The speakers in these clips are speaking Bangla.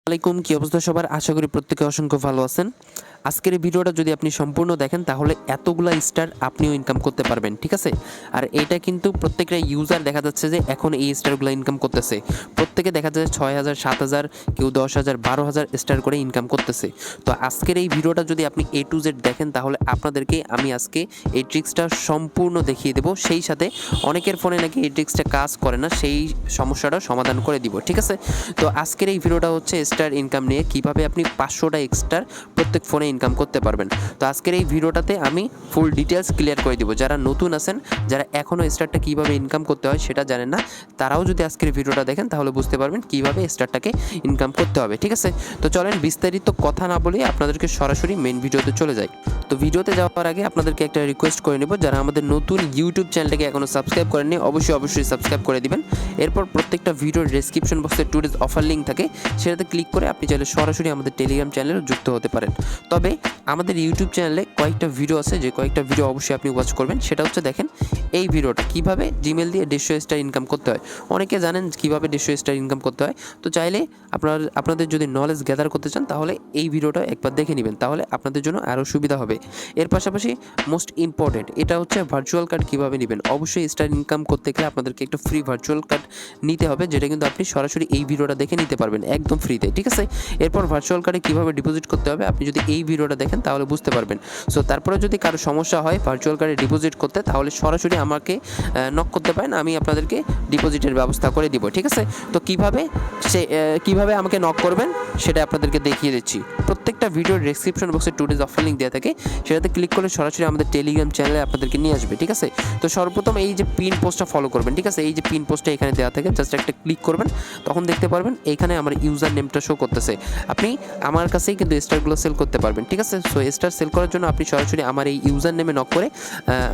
আলাইকুম, কি অবস্থা সবার? আশা করি প্রত্যেকে অসংখ্য ভালো আছেন। আজকের এই ভিডিওটা যদি আপনি সম্পূর্ণ দেখেন তাহলে এতগুলা স্টার আপনিও ইনকাম করতে পারবেন, ঠিক আছে? আর এটা কিন্তু প্রত্যেকটা ইউজার দেখা যাচ্ছে যে এখন এই স্টারগুলো ইনকাম করতেছে। প্রত্যেকে দেখা যাচ্ছে 6,000, 7,000, কেউ 10,000, 12,000 স্টার করে ইনকাম করতেছে। তো আজকের এই ভিডিওটা যদি আপনি A to Z দেখেন তাহলে আপনাদেরকে আমি আজকে এই ট্রিক্সটা সম্পূর্ণ দেখিয়ে দেবো। সেই সাথে অনেকের ফোনে নাকি এই ট্রিক্সটা কাজ করে না, সেই সমস্যাটা সমাধান করে দিব, ঠিক আছে? তো আজকের এই ভিডিওটা হচ্ছে স্টার ইনকাম নিয়ে, কিভাবে আপনি 500টা এক্সট্রা প্রত্যেক ফোনে ইনকাম করতে পারবেন। তো আজকের এই ভিডিওটাতে আমি ফুল ডিটেলস ক্লিয়ার করে দিব। যারা নতুন আছেন, যারা এখনও স্টারটা কীভাবে ইনকাম করতে হয় সেটা জানেন না, তারাও যদি আজকের ভিডিওটা দেখেন তাহলে বুঝতে পারবেন কীভাবে স্টারটাকে ইনকাম করতে হবে, ঠিক আছে? তো চলেন বিস্তারিত কথা না বলে আপনাদেরকে সরাসরি মেন ভিডিওতে চলে যাই। তো ভিডিওতে যাওয়ার আগে আপনাদেরকে একটা রিকোয়েস্ট করে নেব, যারা আমাদের নতুন ইউটিউব চ্যানেলটাকে এখনও সাবস্ক্রাইব করেননি অবশ্যই সাবস্ক্রাইব করে দিবেন। এরপর প্রত্যেকটা ভিডিওর ডেসক্রিপশন বক্সে টুডেজ অফার লিঙ্ক থাকে, সেটাতে ক্লিক করে আপনি চাইলে সরাসরি আমাদের টেলিগ্রাম চ্যানেলেও যুক্ত হতে পারেন। তবে আমাদের ইউটিউব চ্যানেলে কয়েকটা ভিডিও আছে, যে কয়েকটা ভিডিও অবশ্যই আপনি ওয়াচ করবেন। সেটা হচ্ছে দেখেন এই ভিডিওটা, কীভাবে জিমেল দিয়ে 150 স্টার ইনকাম করতে হয়। অনেকে জানেন কীভাবে 150 স্টার ইনকাম করতে হয়। তো চাইলে আপনাদের যদি নলেজ গ্যাদার করতে চান তাহলে এই ভিডিওটা একবার দেখে নেবেন, তাহলে আপনাদের জন্য আরও সুবিধা হবে। এর পাশাপাশি মোস্ট ইম্পর্টেন্ট এটা হচ্ছে ভার্চুয়াল কার্ড কীভাবে নেবেন। অবশ্যই স্টার ইনকাম করতে গেলে আপনাদেরকে একটা ফ্রি ভার্চুয়াল কার্ড নিতে হবে, যেটা কিন্তু আপনি সরাসরি এই ভিডিওটা দেখে নিতে পারবেন একদম ফ্রিতে, ঠিক আছে? এরপর ভার্চুয়াল কার্ডে কীভাবে ডিপোজিট করতে হবে আপনি যদি এই ভিডিওটা দেখেন তাহলে বুঝতে পারবেন। সো তারপরে যদি কারো সমস্যা হয় ভার্চুয়াল কার্ডে ডিপোজিট করতে, তাহলে সরাসরি আমাকে নক করতে পারেন, আমি আপনাদেরকে ডিপোজিটের ব্যবস্থা করে দিব, ঠিক আছে? তো কীভাবে আমাকে নক করবেন সেটা আপনাদেরকে দেখিয়ে দিচ্ছি। প্রত্যেকটা ভিডিওর ডেসক্রিপশন বক্সে টুডেজ অফার লিঙ্ক দেওয়া থাকে, সেটাতে ক্লিক করলে সরাসরি আমাদের টেলিগ্রাম চ্যানেলে আপনাদেরকে নিয়ে আসবে, ঠিক আছে? তো সর্বপ্রথম এই যে পিন পোস্টটা ফলো করবেন, ঠিক আছে? এই যে পিন পোস্টটা এখানে দেওয়া থাকে, জাস্ট একটা ক্লিক করবেন, তখন দেখতে পারবেন এইখানে আমার ইউজার নেমটা শো করতেছে। আপনি আমার কাছেই কিন্তু স্টারগুলো সেল করতে পারবেন, ঠিক আছে? সো স্টার সেল করার জন্য আপনি সরাসরি আমার এই ইউজার নেমে নক করে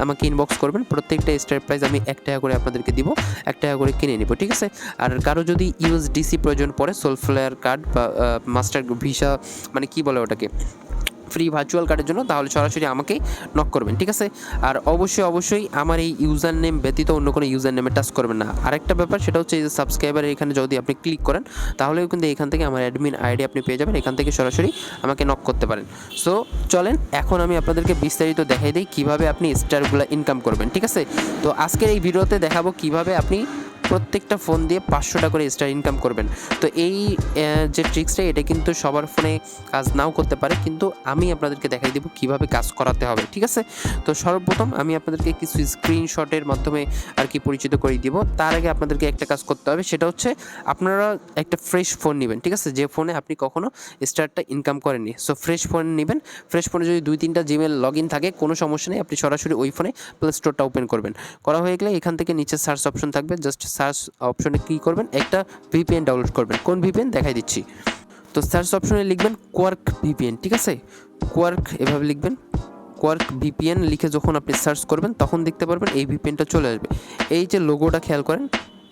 আমাকে ইনবক্স করবেন। প্রত্যেকটা স্টার প্রাইস আমি 1 টাকা করে আপনাদেরকে দিব, 1 টাকা করে কিনে নিব, ঠিক আছে? আর কারো যদি ইউএসডিসি প্রয়োজন পড়ে, সোলফ্লায়ার কার্ড বা মাস্টার ভিসা, মানে কি বলে ওটাকে, ফ্রি ভার্চুয়াল কার্ডের জন্য, তাহলে সরাসরি আমাকেই নক করবেন, ঠিক আছে? আর অবশ্যই আমার এই ইউজার নেম ব্যতীত অন্য কোনো ইউজার নেমে টাচ করবেন না। আরেকটা ব্যাপার, সেটা হচ্ছে এই যে সাবস্ক্রাইবার, এখানে যদি আপনি ক্লিক করেন তাহলেও কিন্তু এখান থেকে আমার অ্যাডমিন আইডি আপনি পেয়ে যাবেন, এখান থেকে সরাসরি আমাকে নক করতে পারেন। সো চলেন এখন আমি আপনাদেরকে বিস্তারিত দেখাই দিই কীভাবে আপনি স্টারগুলো ইনকাম করবেন, ঠিক আছে? তো আজকের এই ভিডিওতে দেখাবো কীভাবে আপনি প্রত্যেকটা ফোন দিয়ে 500 টাকা করে স্টার ইনকাম করবেন। তো এই যে ট্রিক্সটা, এটা কিন্তু সবার ফোনে কাজ নাও করতে পারে, কিন্তু আমি আপনাদেরকে দেখাই দেবো কীভাবে কাজ করাতে হবে, ঠিক আছে? তো সর্বপ্রথম আমি আপনাদেরকে কিছু স্ক্রিনশটের মাধ্যমে আর কি পরিচিত করে দিব। তার আগে আপনাদেরকে একটা কাজ করতে হবে, সেটা হচ্ছে আপনারা একটা ফ্রেশ ফোন নেবেন, ঠিক আছে? যে ফোনে আপনি কখনো স্টারটা ইনকাম করেননি। সো ফ্রেশ ফোন নেবেন। ফ্রেশ ফোনে যদি 2-3টা জিমেল লগ ইন থাকে কোনো সমস্যা নেই, আপনি সরাসরি ওই ফোনে প্লে স্টোরটা ওপেন করবেন। করা হয়ে গেলে এখান থেকে নিচে সার্চ অপশন থাকবে, জাস্ট সার্চ অপশনে ক্লিক করবেন, একটা ভিপিএন ডাউনলোড করবেন। কোন ভিপিএন দেখাই দিচ্ছি। তো সার্চ অপশনে লিখবেন কোয়ার্ক ভিপিএন, ঠিক আছে? কোয়ার্ক এভাবে লিখবেন। কোয়ার্ক ভিপিএন লিখে যখন আপনি সার্চ করবেন তখন দেখতে পারবেন এই ভিপিএনটা চলে আসবে। এই যে লোগোটা খেয়াল করেন,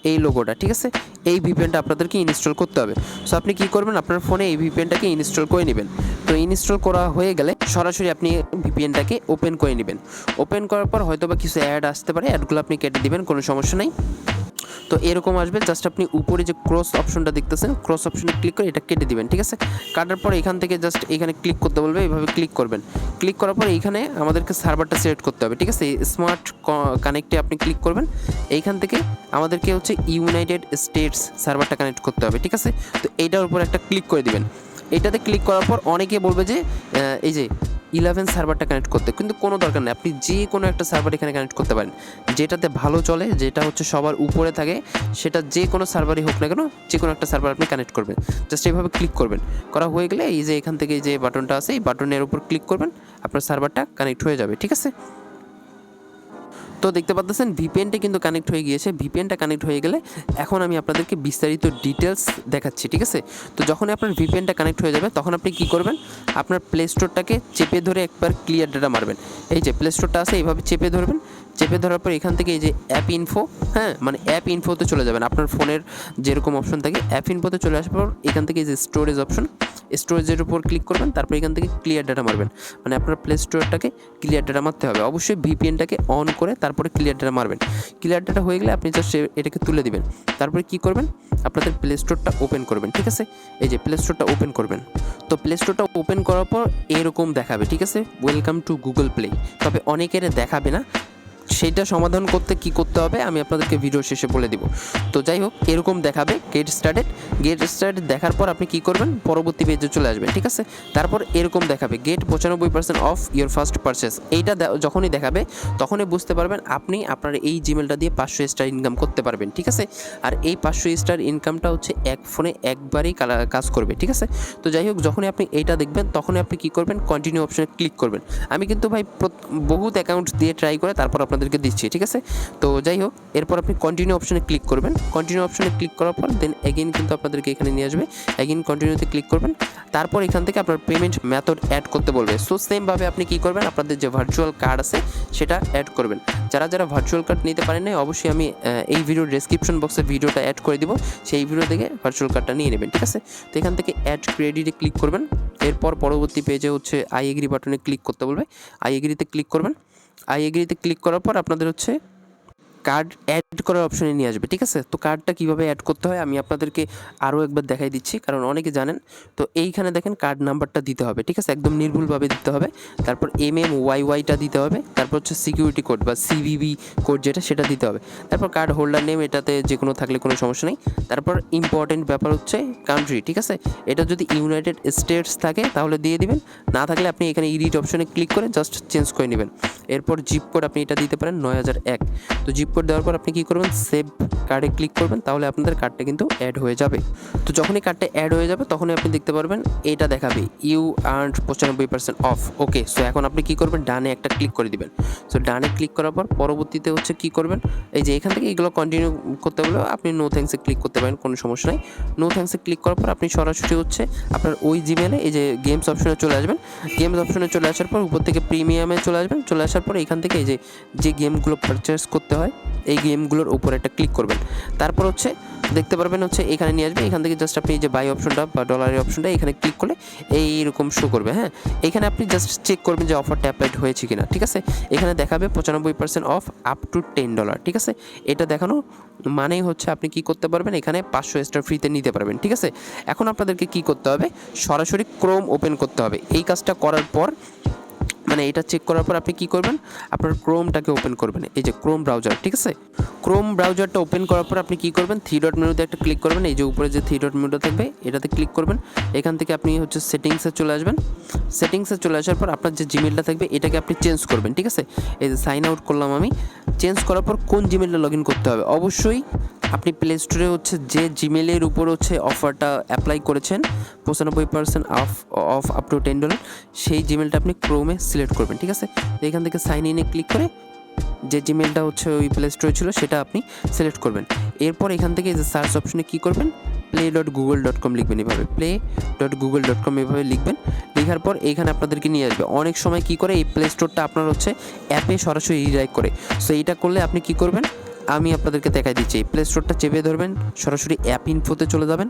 এই লোগোটা, ঠিক আছে? এই ভিপিএনটা আপনাদেরকে ইনস্টল করতে হবে। সো আপনি কী করবেন, আপনার ফোনে এই ভিপিএনটাকে ইনস্টল করে নেবেন। তো ইনস্টল করা হয়ে গেলে সরাসরি আপনি ভিপিএনটাকে ওপেন করে নেবেন। ওপেন করার পর হয়তো বা কিছু অ্যাড আসতে পারে, অ্যাডগুলো আপনি কেটে দিবেন, কোনো সমস্যা নেই। তো এরকম আসবে, জাস্ট আপনি উপরে যে ক্রস অপশনটা দেখতেছেন, ক্রস অপশনে ক্লিক করে এটা কেটে দিবেন, ঠিক আছে? কাটার পর এখান থেকে জাস্ট এখানে ক্লিক করতে বলবে, এইভাবে ক্লিক করবেন। ক্লিক করার পর এইখানে আমাদেরকে সার্ভারটা সিলেক্ট করতে হবে, ঠিক আছে? স্মার্ট কানেক্টে আপনি ক্লিক করবেন। এইখান থেকে আমাদেরকে হচ্ছে ইউনাইটেড স্টেটস সার্ভারটা কানেক্ট করতে হবে, ঠিক আছে? তো এইটার উপর একটা ক্লিক করে দিবেন। এইটাতে ক্লিক করার পর অনেকে বলবে যে এই যে 11 সার্ভারটা কানেক্ট করতে, কিন্তু কোনো দরকার নেই। আপনি যে কোনো একটা সার্ভার এখানে কানেক্ট করতে পারেন, যেটাতে ভালো চলে, যেটা হচ্ছে সবার উপরে থাকে, সেটা যে কোনো সার্ভারই হোক না কেন, যে কোনো একটা সার্ভার আপনি কানেক্ট করবেন। জাস্ট এইভাবে ক্লিক করবেন। করা হয়ে গেলে এই যে এখান থেকে যে বাটনটা আছে, এই বাটনের উপর ক্লিক করবেন, আপনার সার্ভারটা কানেক্ট হয়ে যাবে, ঠিক আছে? তো দেখতে পাচ্ছেন ভিপিএনটা কিন্তু কানেক্ট হয়ে গিয়েছে। ভিপিএনটা কানেক্ট হয়ে গেলে এখন আমি আপনাদেরকে বিস্তারিত ডিটেলস দেখাচ্ছি, ঠিক আছে? তো যখনই আপনার ভিপিএনটা কানেক্ট হয়ে যাবে তখন আপনি কি করবেন, আপনার প্লে স্টোরটাকে চেপে ধরে একবার ক্লিয়ার ডাটা মারবেন। এই যে প্লে স্টোরটা আছে, এইভাবে চেপে ধরবেন। চেপে ধরার পর এখান থেকে এই যে অ্যাপ ইনফো, হ্যাঁ, মানে অ্যাপ ইনফোতে চলে যাবেন। আপনার ফোনের যেরকম অপশন থাকে অ্যাপ ইনফোতে চলে আসার পর এখান থেকে এই যে স্টোরেজ অপশন, স্টোরেজের উপর ক্লিক করবেন, তারপর এখান থেকে ক্লিয়ার ডাটা মারবেন। মানে আপনার প্লে স্টোরটাকে ক্লিয়ার ডাটা মারতে হবে, অবশ্যই ভিপিএনটাকে অন করে তারপরে ক্লিয়ার ডাটা মারবেন। ক্লিয়ার ডাটা হয়ে গেলে আপনি জাস্ট এটাকে তুলে দিবেন। তারপরে কি করবেন, আপনাদের প্লে স্টোরটা ওপেন করবেন, ঠিক আছে। এই যে প্লে স্টোরটা ওপেন করবেন, তো প্লে স্টোরটা ওপেন করার পর এরকম দেখাবে, ঠিক আছে, ওয়েলকাম টু গুগল প্লে। তবে অনেকের দেখাবে না, সেইটা সমাধান করতে কি করতে হবে আমি আপনাদেরকে ভিডিও শেষে বলে দিব। তো যাই হোক, এরকম দেখাবে গেট স্টার্টেড দেখার পর আপনি কি করবেন, পরবর্তী পেজে চলে আসবেন, ঠিক আছে। তারপর এরকম দেখাবে get 95% off your first purchase. এইটা যখনই দেখাবে তখনই বুঝতে পারবেন আপনি আপনার এই জিমেলটা দিয়ে 500 স্টার ইনকাম করতে পারবেন, ঠিক আছে। আর এই 500 স্টার ইনকামটা হচ্ছে এক ফোনে একবারই কাজ করবে, ঠিক আছে। তো যাই হোক, যখনই আপনি এইটা দেখবেন তখনই আপনি কি করবেন, কন্টিনিউ অপশনে ক্লিক করবেন। আমি কিন্তু ভাই বহুত অ্যাকাউন্ট দিয়ে ট্রাই করে তারপর আপনাদেরকে দিচ্ছি, ঠিক আছে। তো যাই হোক, এরপর আপনি কন্টিনিউ অপশনে ক্লিক করবেন। কন্টিনিউ অপশনে ক্লিক করার পর দেন এগেইন কিন্তু আপনাদেরকে এখানে নিয়ে আসবে, এগেইন কন্টিনিউতে ক্লিক করবেন। তারপর এখান থেকে আপনার পেমেন্ট মেথড অ্যাড করতে বলবে। সো সেমভাবে আপনি কি করবেন, আপনাদের যে ভার্চুয়াল কার্ড আছে সেটা অ্যাড করবেন। যারা ভার্চুয়াল কার্ড নিতে পারেন না, অবশ্যই আমি এই ভিডিওর ডেসক্রিপশন বক্সে ভিডিওটা অ্যাড করে দিব, সেই ভিডিও থেকে ভার্চুয়াল কার্ডটা নিয়ে নেবেন, ঠিক আছে। তো এখান থেকে অ্যাড ক্রেডিটে ক্লিক করবেন। এরপর পরবর্তী পেজে হচ্ছে আই এগ্রি বাটনে ক্লিক করতে বলবে, আই এগ্রিতে ক্লিক করবেন। আই এগ্রিতে ক্লিক করার পর আপনাদের হচ্ছে কার্ড অ্যাড করার অপশনে নিয়ে আসবে, ঠিক আছে। তো কার্ডটা কীভাবে অ্যাড করতে হয় আমি আপনাদেরকে আরও একবার দেখাই দিচ্ছি, কারণ অনেকে জানেন। তো এইখানে দেখেন কার্ড নাম্বারটা দিতে হবে, ঠিক আছে, একদম নির্ভুলভাবে দিতে হবে। তারপর MMYYটা দিতে হবে। তারপর হচ্ছে সিকিউরিটি কোড বা CVV কোড যেটা, সেটা দিতে হবে। তারপর কার্ড হোল্ডার নেম, এটাতে যে কোনো থাকলে কোনো সমস্যা নেই। তারপর ইম্পর্টেন্ট ব্যাপার হচ্ছে কান্ট্রি, ঠিক আছে। এটা যদি ইউনাইটেড স্টেটস থাকে তাহলে দিয়ে দিবেন, না থাকলে আপনি এখানে এডিট অপশনে ক্লিক করে জাস্ট চেঞ্জ করে নেবেন। এরপর জিপ কোড আপনি এটা দিতে পারেন 9001। তো জিপ কোড দেওয়ার পর আপনি কী করবেন, সেভ কার্ডে ক্লিক করবেন, তাহলে আপনাদের কার্ডটা কিন্তু অ্যাড হয়ে যাবে। তো যখনই কার্ডটা অ্যাড হয়ে যাবে তখনই আপনি দেখতে পারবেন এটা দেখাবে you earned 95% off. Okay, so এখন আপনি কী করবেন, ডানে একটা ক্লিক করে দিবেন। সো ডানে ক্লিক করার পর পরবর্তীতে হচ্ছে কী করবেন, এই যে এখান থেকে এগুলো কন্টিনিউ করতে হলে আপনি নো থ্যাঙ্কসে ক্লিক করতে পারেন, কোনো সমস্যা নেই। নো থ্যাঙ্কসে ক্লিক করার পর আপনি সরাসরি হচ্ছে আপনার ওই জিমেলে এই যে গেমস অপশনে চলে আসবেন। গেমস অপশনে চলে আসার পর উপর থেকে প্রিমিয়ামে চলে আসবেন। চলে আসার পর এখান থেকে এই যে গেমগুলো পারচেস করতে হয় এই গেমগুলোর উপর একটা ক্লিক করবেন। তারপর হচ্ছে দেখতে পারবেন হচ্ছে এখানে নিয়ে আসবে। এখান থেকে জাস্ট আপনি এই যে বাই অপশনটা বা ডলারের অপশনটা এখানে ক্লিক করলে এইরকম শো করবে। হ্যাঁ, এখানে আপনি জাস্ট চেক করবেন যে অফারটা অ্যাপ্লাইড হয়েছে কিনা, ঠিক আছে। এখানে দেখাবে 95% অফ আপ টু $10, ঠিক আছে। এটা দেখানো মানেই হচ্ছে আপনি কি করতে পারবেন, এখানে 500 স্টার ফ্রিতে নিতে পারবেন, ঠিক আছে। এখন আপনাদেরকে কি করতে হবে, সরাসরি ক্রোম ওপেন করতে হবে। এই কাজটা করার পর মানে এটা চেক করার পর আপনি কি করবেন, আপনার ক্রোমটাকে ওপেন করবেন, এই যে ক্রোম ব্রাউজার, ঠিক আছে। ক্রোম ব্রাউজারটা ওপেন করার পর আপনি কি করবেন, 3 ডট মেনুতে একটা ক্লিক করবেন। এই যে উপরে যে 3 ডট মেনুটা থাকবে এটাতে ক্লিক করবেন। এখান থেকে আপনি হচ্ছে সেটিংসে চলে আসবেন। সেটিংসে চলে আসার পর আপনার যে জিমেলটা থাকবে এটাকে আপনি চেঞ্জ করবেন, ঠিক আছে। এই যে সাইন আউট করলাম আমি। চেঞ্জ করার পর কোন জিমেলটা লগ ইন করতে হবে, অবশ্যই আপনি প্লে স্টোরে হচ্ছে যে জিমেলের উপর হচ্ছে অফারটা অ্যাপ্লাই করেছেন 95% অফ আপ টু $10, সেই জিমেলটা আপনি ক্রোমে সিলেক্ট করবেন, ঠিক আছে। তো এখান থেকে সাইন ইনে ক্লিক করে যে জিমেলটা হচ্ছে ওই প্লে স্টোরে ছিল সেটা আপনি সিলেক্ট করবেন। এরপর এখান থেকে যে সার্চ অপশনে কী করবেন, play.google.com লিখবেন, এভাবে play.google.com এভাবে লিখবেন। লেখার পর এখানে আপনাদেরকে নিয়ে আসবে। অনেক সময় কি করে এই প্লে স্টোরটা আপনার হচ্ছে অ্যাপে সরাসরি রিডাইরেক্ট করে। সো এইটা করলে আপনি কি করবেন, আমি আপনাদেরকে দেখাই দিচ্ছি। প্লে স্টোরটা চেপে ধরবেন, সরাসরি অ্যাপ ইনফোতে চলে যাবেন।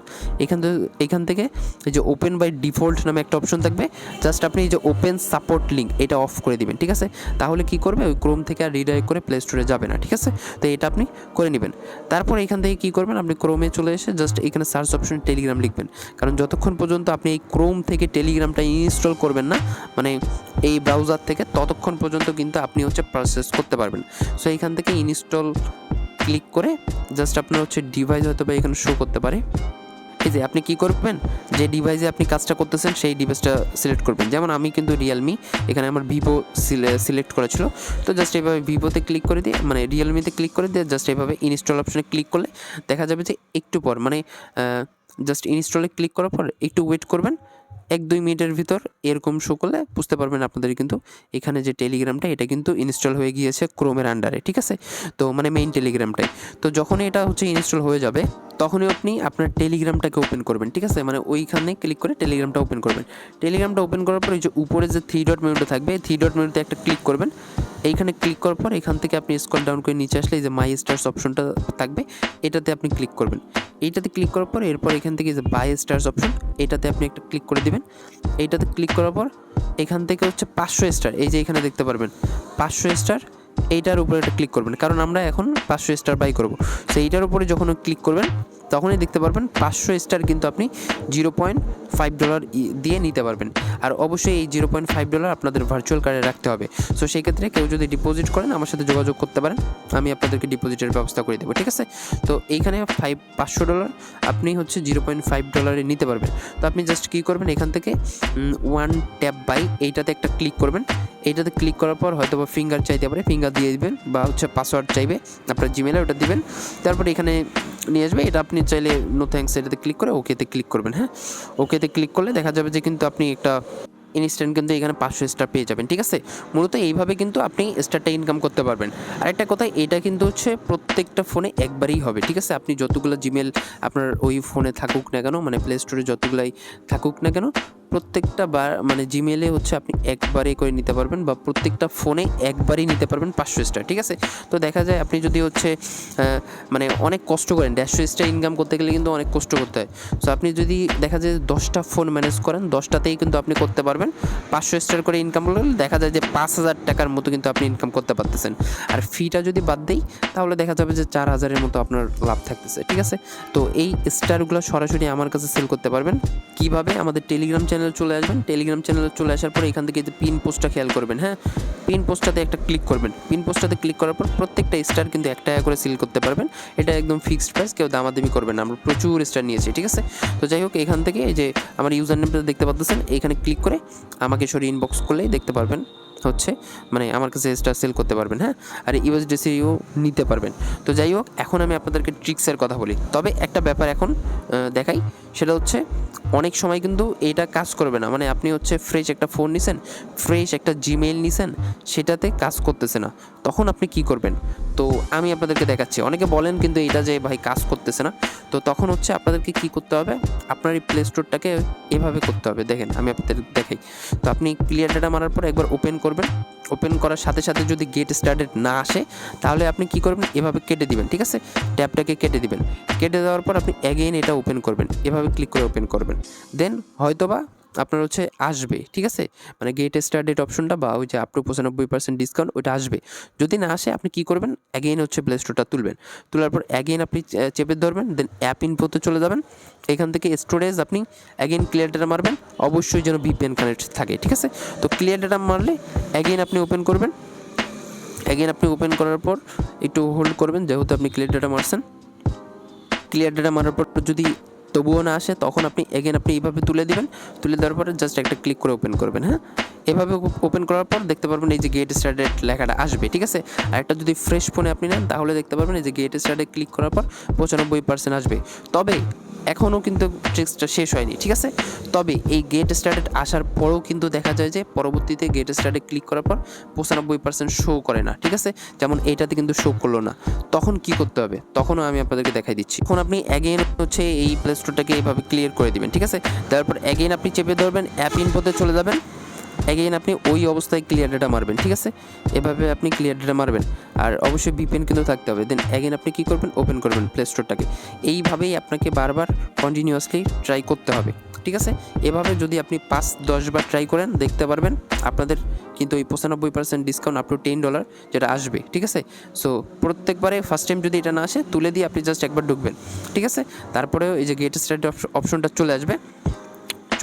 এখান থেকে এই যে ওপেন বাই ডিফল্ট নামে একটা অপশন থাকবে, জাস্ট আপনি এই যে ওপেন সাপোর্ট লিঙ্ক এটা অফ করে দিবেন, ঠিক আছে। তাহলে কি করবে, ওই ক্রোম থেকে আর রিডাইরেক্ট করে প্লে স্টোরে যাবে না, ঠিক আছে। তো এটা আপনি করে নেবেন। তারপর এখান থেকে কী করবেন, আপনি ক্রোমে চলে এসে জাস্ট এখানে সার্চ অপশনে টেলিগ্রাম লিখবেন, কারণ যতক্ষণ পর্যন্ত আপনি এই ক্রোম থেকে টেলিগ্রামটা ইনস্টল করবেন না, মানে এই ব্রাউজার থেকে, ততক্ষণ পর্যন্ত কিন্তু আপনি হচ্ছে প্রসেস করতে পারবেন। সো এইখান থেকে ইনস্টল ক্লিক করে জাস্ট আপনার হচ্ছে ডিভাইস হয়তো বা এখানে শো করতে পারে। এই যে আপনি কি করবেন, যে ডিভাইসে আপনি কাজটা করতেছেন সেই ডিভাইসটা সিলেক্ট করবেন। যেমন আমি কিন্তু রিয়েলমি, এখানে আমার ভিভো সিলেক্ট করা ছিল। তো জাস্ট এইভাবে ভিভোতে ক্লিক করে দিয়ে, মানে রিয়েলমিতে ক্লিক করে দিয়ে জাস্ট এইভাবে ইনস্টল অপশনে ক্লিক করলে দেখা যাবে যে একটু পর, মানে জাস্ট ইনস্টলে ক্লিক করার পর একটু ওয়েট করবেন, 1-2 মিনিটের ভিতর এরকম শো করলে বুঝতে পারবেন আপনাদের কিন্তু এখানে যে টেলিগ্রামটা এটা কিন্তু ইনস্টল হয়ে গিয়েছে ক্রোমের আন্ডারে, ঠিক আছে। তো মানে মেইন টেলিগ্রামটাই। তো যখনই এটা হচ্ছে ইনস্টল হয়ে যাবে তখনই আপনি আপনার টেলিগ্রামটাকে ওপেন করবেন, ঠিক আছে। মানে ওইখানে ক্লিক করে টেলিগ্রামটা ওপেন করবেন। টেলিগ্রামটা ওপেন করার পর এই যে উপরে যে 3 ডট মেনুটা থাকবে, 3 ডট মেনুতে একটা ক্লিক করবেন। এইখানে ক্লিক করার পর এখান থেকে আপনি স্ক্রল ডাউন করে নিচে আসলে এই যে মাই স্টার্স অপশনটা থাকবে, এটাতে আপনি ক্লিক করবেন। এইটাতে ক্লিক করার পর এরপর এখান থেকে যে বাই স্টার্স অপশন, এটাতে আপনি একটা ক্লিক করে দিবেন। এইটাতে ক্লিক করার পর এখান থেকে হচ্ছে 500 স্টার, এই যে এখানে দেখতে পারবেন 500 স্টার, এইটার উপরে একটা ক্লিক করবেন, কারণ আমরা এখন 500 স্টার বাই করব। তো এইটার উপরে যখন ক্লিক করবেন তখনই দেখতে পারবেন 500 স্টার কিন্তু আপনি $0.5 দিয়ে নিতে পারবেন। আর অবশ্যই এই $0.5 আপনাদের ভার্চুয়াল কার্ডে রাখতে হবে। সো সেই ক্ষেত্রে কেউ যদি ডিপোজিট করেন আমার সাথে যোগাযোগ করতে পারেন, আমি আপনাদেরকে ডিপোজিটের ব্যবস্থা করে দেবো, ঠিক আছে। তো এইখানে $500 আপনি হচ্ছে $0.5 নিতে পারবেন। তো আপনি জাস্ট কী করবেন, এখান থেকে 1 ট্যাপ বাই এইটাতে একটা ক্লিক করবেন। এইটাতে ক্লিক করার পর হয়তো বা ফিঙ্গার চাইতে পারে, ফিঙ্গার দিয়ে দিবেন, বা হচ্ছে পাসওয়ার্ড চাইবে আপনার জিমেলে, ওটা দিবেন। তারপর এখানে নিয়ে আসবে, এটা আপনি চাইলে নো থ্যাঙ্কস এটাতে ক্লিক করে ওকেতে ক্লিক করবেন। হ্যাঁ, ওকেতে ক্লিক করলে দেখা যাবে যে কিন্তু আপনি একটা ইনস্ট্যান্ট কিন্তু এখানে 500 স্টার পেয়ে যাবেন, ঠিক আছে। মূলত এইভাবে কিন্তু আপনি স্টারটা ইনকাম করতে পারবেন। আরেকটা কথা, এটা কিন্তু হচ্ছে প্রত্যেকটা ফোনে একবারই হবে, ঠিক আছে। আপনি যতগুলো জিমেল আপনার ওই ফোনে থাকুক না কেন, মানে প্লে স্টোরে যতগুলাই থাকুক না কেন, প্রত্যেকটা বার মানে জিমেলে হচ্ছে আপনি একবারে করে নিতে পারবেন, বা প্রত্যেকটা ফোনে একবারই নিতে পারবেন 500 স্টার, ঠিক আছে। তো দেখা যায় আপনি যদি হচ্ছে মানে অনেক কষ্ট করেন, 150 স্টার ইনকাম করতে গেলে কিন্তু অনেক কষ্ট করতে হয়। সো আপনি যদি দেখা যায় 10টা ফোন ম্যানেজ করেন, 10টাতেই কিন্তু আপনি করতে পারবেন 500 স্টার করে ইনকাম করলে দেখা যায় যে 5000 টাকার মতো কিন্তু আপনি ইনকাম করতে পারতেছেন। আর ফিটা যদি বাদ দেই তাহলে দেখা যাবে যে 4000-এর মতো আপনার লাভ থাকতেছে, ঠিক আছে। তো এই স্টারগুলো সরাসরি আমার কাছে সেল করতে পারবেন কিভাবে, আমাদের টেলিগ্রাম চ্যানেলে চলে আসবেন। টেলিগ্রাম চ্যানেলে চলে আসার পর এখান থেকে যে পিন পোস্টটা খেয়াল করবেন, হ্যাঁ, পিন পোস্টটাতে একটা ক্লিক করবেন। পিন পোস্টটাতে ক্লিক করার পর প্রত্যেকটা স্টার কিন্তু 1 টাকা করে সেল করতে পারবেন। এটা একদম ফিক্সড প্রাইস, কেউ দামাদামি করবেন না, আমরা প্রচুর স্টার নিয়েছি, ঠিক আছে। তো যাই হোক, এখান থেকে এই যে আমার ইউজার নেমটা দেখতে পাচ্ছেন, এখানে ক্লিক করে আমাকে সরিয়ে ইনবক্স করলেই দেখতে পারবেন হচ্ছে মানে আমার কাছে স্টার সেল করতে পারবেন। হ্যাঁ, আর ইউএসডিসিও নিতে পারবেন। তো যাই হোক, এখন আমি আপনাদেরকে ট্রিক্সের কথা বলি। তবে একটা ব্যাপার এখন দেখাই, সেটা হচ্ছে অনেক সময় কিন্তু এটা কাজ করবে না। মানে আপনি হচ্ছে ফ্রেশ একটা ফোন নিছেন, ফ্রেশ একটা জিমেইল নিছেন, সেটাতে কাজ করতেছে না, তখন আপনি কি করবেন? তো আমি আপনাদেরকে দেখাচ্ছি। অনেকে বলেন কিন্তু এটা যে ভাই কাজ করতেছে না, তো তখন হচ্ছে আপনাদেরকে কি করতে হবে, আপনার এই প্লে স্টোরটাকে এভাবে করতে হবে। দেখেন আমি আপনাদের দেখাই। তো আপনি ক্লিয়ার ডাটা মারার পর একবার ওপেন করবেন। ওপেন করার সাথে সাথে যদি গেট স্টার্টেড না আসে তাহলে আপনি কি করবেন, এভাবে কেটে দিবেন, ঠিক আছে। ট্যাবটাকে কেটে দিবেন। কেটে দেওয়ার পর আপনি অ্যাগেইন এটা ওপেন করবেন, এভাবে ক্লিক করে ওপেন করবেন। দেন হয়তোবা আপনার হচ্ছে আসবে, ঠিক আছে, মানে গেট স্টার্ট ডেট অপশনটা বা ওই যে আপ টু 95% ডিসকাউন্ট ওইটা আসবে। যদি না আসে আপনি কি করবেন, অ্যাগেইন হচ্ছে প্লে স্টোরটা তুলবেন। তোলার পর অ্যাগেইন আপনি চেপে ধরবেন, দেন অ্যাপ ইনফোতে চলে যাবেন। এখান থেকে স্টোরেজ আপনি অ্যাগেইন ক্লিয়ার ডাটা মারবেন, অবশ্যই যেন ভিপিএন কানেক্ট থাকে, ঠিক আছে। তো ক্লিয়ার ডাটা মারলে অ্যাগেইন আপনি ওপেন করবেন। অ্যাগেইন আপনি ওপেন করার পর একটু হোল্ড করবেন, যেহেতু আপনি ক্লিয়ার ডাটা মারছেন। ক্লিয়ার ডাটা মারার পর যদি তবুও না আসে তখন আপনি এগেন আপনি এইভাবে তুলে দিবেন। তুলে দেওয়ার পরে জাস্ট একটা ক্লিক করে ওপেন করবেন। হ্যাঁ, এভাবে ওপেন করার পর দেখতে পারবেন এই যে গেট স্টার্টেড লেখাটা আসবে, ঠিক আছে। আর একটা যদি ফ্রেশ ফোনে আপনি নেন তাহলে দেখতে পারবেন এই যে গেট স্টার্টে ক্লিক করার পর 95% আসবে। তবে এখনও কিন্তু ট্রিক্সটা শেষ হয়নি, ঠিক আছে। তবে এই গেট স্টার্টেড আসার পরেও কিন্তু দেখা যায় যে পরবর্তীতে গেট স্টার্টে ক্লিক করার পর 95% শো করে না, ঠিক আছে। যেমন এইটাতে কিন্তু শো করলো না। তখন কি করতে হবে, তখনও আমি আপনাদেরকে দেখাই দিচ্ছি। এখন আপনি অ্যাগেইন হচ্ছে এই প্লে স্টোরটাকে এইভাবে ক্লিয়ার করে দিবেন, ঠিক আছে। তারপর অ্যাগেইন আপনি চেপে ধরবেন, অ্যাপ ইনফোতে চলে যাবেন। অ্যাগেইন আপনি ওই অবস্থায় ক্লিয়ার ডাটা মারবেন, ঠিক আছে। এভাবে আপনি ক্লিয়ার ডাটা মারবেন, আর অবশ্যই ভিপিএন কিন্তু থাকতে হবে। দেন অ্যাগেইন আপনি কী করবেন, ওপেন করবেন প্লে স্টোরটাকে। এইভাবেই আপনাকে বারবার কন্টিনিউয়াসলি ট্রাই করতে হবে, ঠিক আছে। এভাবে যদি আপনি 5-10 বার ট্রাই করেন দেখতে পারবেন আপনাদের কিন্তু ওই 95% ডিসকাউন্ট আপ টু $10 যেটা আসবে, ঠিক আছে। সো প্রত্যেকবারে ফার্স্ট টাইম যদি এটা না আসে তুলে দিয়ে আপনি জাস্ট একবার ঢুকবেন, ঠিক আছে। তারপরেও এই যে গেট স্টার্ট অপশনটা চলে আসবে।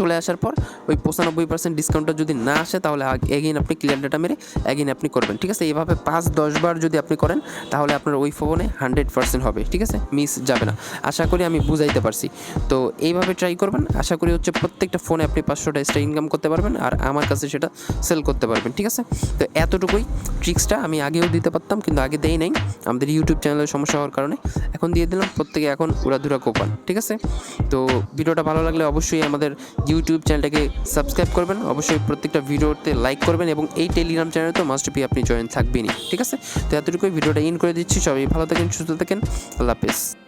চলে আসার পর ওই 95% ডিসকাউন্টটা যদি না আসে তাহলে এগেইন আপনি ক্লিয়ার ডাটা মেরে এগেইন আপনি করবেন, ঠিক আছে। এইভাবে 5-10 বার যদি আপনি করেন তাহলে আপনার ওই ফোনে 100% হবে, ঠিক আছে, মিস যাবে না। আশা করি আমি বুঝাইতে পারছি। তো এইভাবে ট্রাই করবেন, আশা করি হচ্ছে প্রত্যেকটা ফোনে আপনি 500টা এক্সট্রা ইনকাম করতে পারবেন, আর আমার কাছে সেটা সেল করতে পারবেন, ঠিক আছে। তো এতটুকুই ট্রিক্সটা আমি আগেও দিতে পারতাম কিন্তু আগে দেই নাই, আমাদের ইউটিউব চ্যানেলের সমস্যা হওয়ার কারণে এখন দিয়ে দিলাম। প্রত্যেকে এখন উড়াধুরা কোপান, ঠিক আছে। তো ভিডিওটা ভালো লাগলে অবশ্যই আমাদের ইউটিউব চ্যানেলটাকে সাবস্ক্রাইব করবেন, অবশ্যই প্রত্যেকটা ভিডিওতে লাইক করবেন, এবং এই টেলিগ্রাম চ্যানেলে তো মাস্ট বি আপনি জয়েন থাকবেনই, ঠিক আছে। তো এতটুকুই ভিডিওটা ইন করে দিচ্ছি। সবাই ভালো থাকেন, সুস্থ থাকেন, আল্লাহ হাফেজ।